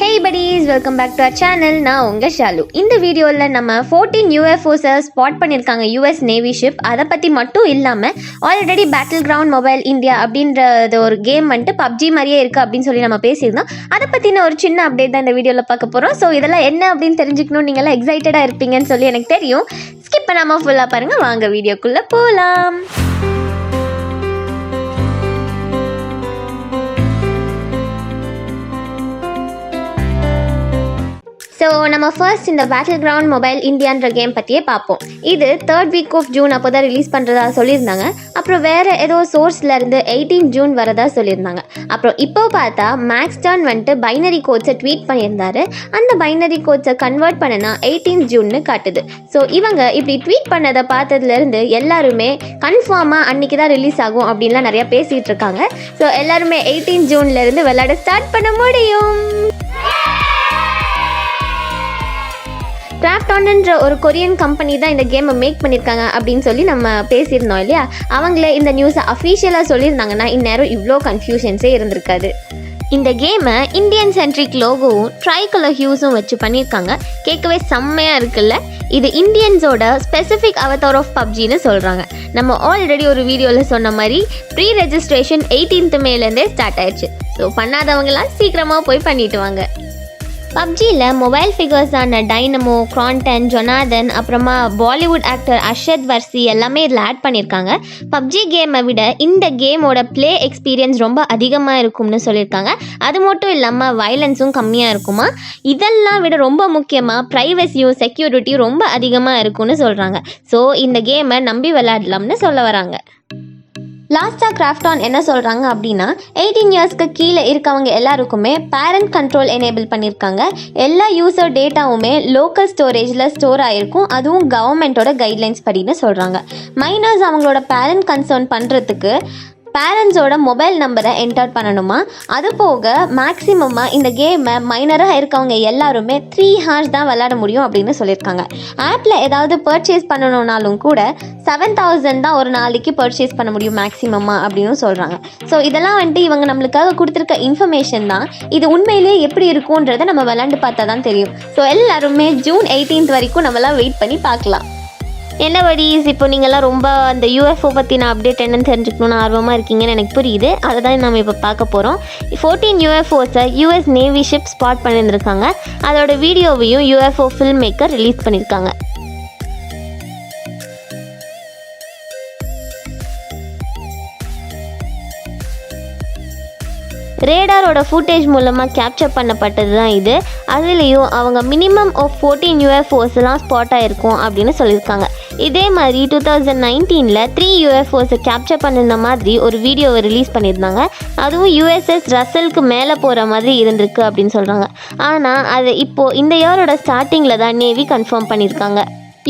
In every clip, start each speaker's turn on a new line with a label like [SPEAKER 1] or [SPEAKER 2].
[SPEAKER 1] Hey buddies, welcome back to our channel. நான் உங்க ஷாலு. இந்த வீடியோல நம்ம 14 UFOs ஸ்பாட் பண்ணிருக்காங்க US Navy ship. அத பத்தி மட்டும் இல்லாம ஆல்ரெடி Battleground Mobile India அப்படின்றது ஒரு கேம் வந்துட்டு PUBG மாதிரியே இருக்கு அப்படின்னு சொல்லி நம்ம பேசியிருந்தோம். அதை பத்தின ஒரு சின்ன அப்டேட் தான் இந்த வீடியோல பார்க்க போறோம். ஸோ இதெல்லாம் என்ன அப்படின்னு தெரிஞ்சுக்கணும், நீங்க எல்லாம் எக்ஸைட்டடா இருப்பீங்கன்னு சொல்லி எனக்கு தெரியும். ஸ்கிப் பண்ணாம ஃபுல்லா பாருங்க. வாங்க வீடியோக்குள்ள போலாம். ஸோ நம்ம ஃபர்ஸ்ட் இந்த Battleground Mobile Indiaன்ற கேம் பற்றியே பார்ப்போம். இது 3rd week of June அப்போ தான் ரிலீஸ் பண்ணுறதா சொல்லியிருந்தாங்க. அப்புறம் வேறு ஏதோ சோர்ஸ்லேருந்து 18 June வரதா சொல்லியிருந்தாங்க. அப்புறம் இப்போ பார்த்தா மேக்ஸ்டான் வந்துட்டு பைனரி கோட்ஸை ட்வீட் பண்ணியிருந்தாரு. அந்த பைனரி கோட்ஸை கன்வெர்ட் பண்ணனா 18 June காட்டுது. ஸோ இவங்க இப்படி ட்வீட் பண்ணதை பார்த்ததுலேருந்து எல்லாருமே கன்ஃபார்மாக அன்றைக்கி தான் ரிலீஸ் ஆகும் அப்படின்லாம் நிறையா பேசிகிட்டு இருக்காங்க. ஸோ எல்லாருமே 18 Juneலேருந்து விளையாட ஸ்டார்ட் பண்ண முடியும். கிராஃப்டான்ன்ற ஒரு கொரியன் கம்பெனி தான் இந்த கேமை மேக் பண்ணியிருக்காங்க அப்படின்னு சொல்லி நம்ம பேசியிருந்தோம் இல்லையா. அவங்களே இந்த நியூஸை அஃபீஷியலாக சொல்லியிருந்தாங்கன்னா இந்நேரம் இவ்வளோ கன்ஃபியூஷன்ஸே இருந்திருக்காது. இந்த கேமை இந்தியன் சென்ட்ரிக் லோகோவும் ட்ரைகலர் ஹியூஸும் வச்சு பண்ணியிருக்காங்க. கேட்கவே செம்மையாக இருக்குல்ல. இது இந்தியன்ஸோட ஸ்பெசிஃபிக் அவதார் ஆஃப் பப்ஜின்னு சொல்கிறாங்க. நம்ம ஆல்ரெடி ஒரு வீடியோவில் சொன்ன மாதிரி ப்ரீ ரெஜிஸ்ட்ரேஷன் 18th மேலேருந்தே ஸ்டார்ட் ஆயிடுச்சு. ஸோ பண்ணாதவங்களாம் சீக்கிரமாக போய் பண்ணிட்டு வாங்க. பப்ஜியில் மொபைல் ஃபிகர்ஸான டைனமோ, கிராண்டன், ஜொனாதன், அப்புறமா பாலிவுட் ஆக்டர் அர்ஷத் வர்சி எல்லாமே இதில் ஆட் பண்ணியிருக்காங்க. பப்ஜி கேமை விட இந்த கேமோட ப்ளே எக்ஸ்பீரியன்ஸ் ரொம்ப அதிகமாக இருக்கும்னு சொல்லியிருக்காங்க. அது மட்டும் இல்லாமல் வயலன்ஸும் கம்மியாக இருக்குமா. இதெல்லாம் விட ரொம்ப முக்கியமாக ப்ரைவசியும் செக்யூரிட்டியும் ரொம்ப அதிகமாக இருக்கும்னு சொல்கிறாங்க. ஸோ இந்த கேமை நம்பி விளையாடலாம்னு சொல்ல வராங்க. லாஸ்ட்டாக கிராஃப்டான் என்ன சொல்கிறாங்க அப்படின்னா 18 இயர்ஸ்க்கு கீழே இருக்கவங்க எல்லாருக்குமே பேரண்ட் கண்ட்ரோல் எனேபிள் பண்ணியிருக்காங்க. எல்லா யூசர் டேட்டாவுமே லோக்கல் ஸ்டோரேஜில் ஸ்டோர் ஆகிருக்கும். அதுவும் கவர்மெண்ட்டோட கைட்லைன்ஸ் படின்னு சொல்கிறாங்க. மைனர்ஸ் அவங்களோட பேரண்ட் கன்சர்ன் பண்ணுறதுக்கு பேரண்ட்ஸோட மொபைல் நம்பரை என்டர் பண்ணணுமா. அது போக மேக்ஸிமமாக இந்த கேமை மைனராக இருக்கவங்க எல்லாருமே 3 hours தான் விளையாட முடியும் அப்படின்னு சொல்லியிருக்காங்க. ஆப்பில் ஏதாவது பர்ச்சேஸ் பண்ணணுன்னாலும் கூட 7,000 தான் ஒரு நாளைக்கு பர்ச்சேஸ் பண்ண முடியும் மேக்ஸிமமாக அப்படின்னு சொல்கிறாங்க. ஸோ இதெல்லாம் வந்துட்டு இவங்க நம்மளுக்காக கொடுத்துருக்க இன்ஃபர்மேஷன் தான். இது உண்மையிலேயே எப்படி இருக்குன்றதை நம்ம விளையாண்டு பார்த்தா தான் தெரியும். ஸோ எல்லாருமே June 18th வரைக்கும் நம்மளாம் வெயிட் பண்ணி பார்க்கலாம். என்ன வடிஸ், இப்போ நீங்கள்லாம் ரொம்ப அந்த UFO பற்றின அப்டேட் என்னன்னு தெரிஞ்சுக்கணுன்னு ஆர்வமாக இருக்கீங்கன்னு எனக்கு புரியுது. அதை தான் நம்ம இப்போ பார்க்க போகிறோம். 14 UFOஸை US Navy ship ஸ்பாட் பண்ணியிருந்திருக்காங்க. அதோட வீடியோவையும் UFO ஃபில்ம் மேக்கர் ரிலீஸ் பண்ணியிருக்காங்க. ரேடாரோட ஃபுட்டேஜ் மூலமாக கேப்சர் பண்ணப்பட்டது தான் இது. அதுலேயும் அவங்க மினிமம் ஆஃப் 14 UFOஸ்லாம் ஸ்பாட் ஆகிருக்கும் அப்படின்னு சொல்லியிருக்காங்க. இதே மாதிரி 2019 3 UFOஸை கேப்சர் பண்ணிருந்த மாதிரி ஒரு வீடியோவை ரிலீஸ் பண்ணியிருந்தாங்க. அதுவும் USS ரசலுக்கு மேலே போகிற மாதிரி இருந்திருக்கு அப்படின்னு சொல்கிறாங்க. ஆனால் அது இப்போது இந்த இயரோட ஸ்டார்டிங்கில் தான் நேவி கன்ஃபார்ம் பண்ணியிருக்காங்க.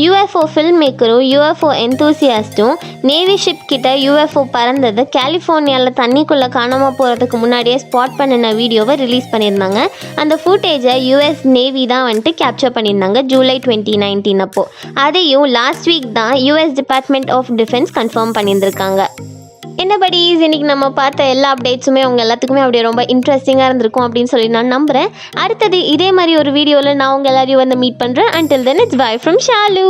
[SPEAKER 1] UFO ஃபில்ம் மேக்கரும் UFO என்தூசியாஸ்ட்டும் நேவி ஷிப் கிட்ட UFO பறந்தது கலிஃபோர்னியாவில் தண்ணிக்குள்ளே காணாமல் போகிறதுக்கு முன்னாடியே ஸ்பாட் பண்ணின வீடியோவை ரிலீஸ் பண்ணியிருந்தாங்க. அந்த ஃபுட்டேஜை US நேவி தான் வந்துட்டு கேப்சர் பண்ணியிருந்தாங்க July 2019 அப்போது. அதையும் லாஸ்ட் வீக் தான் US department of defence confirm பண்ணியிருந்திருக்காங்க. என்ன படிஸ், இன்றைக்கி நம்ம பார்த்த எல்லா அப்டேட்ஸுமே அவங்க எல்லாத்துக்குமே அப்படியே ரொம்ப இன்ட்ரெஸ்டிங்காக இருந்திருக்கும் அப்படின்னு சொல்லி நான் நம்புகிறேன். அடுத்தது இதே மாதிரி ஒரு வீடியோவில் நான் உங்கள் எல்லாரையும் வந்து மீட் பண்ணுறேன். Until then, it's bye from Shalu.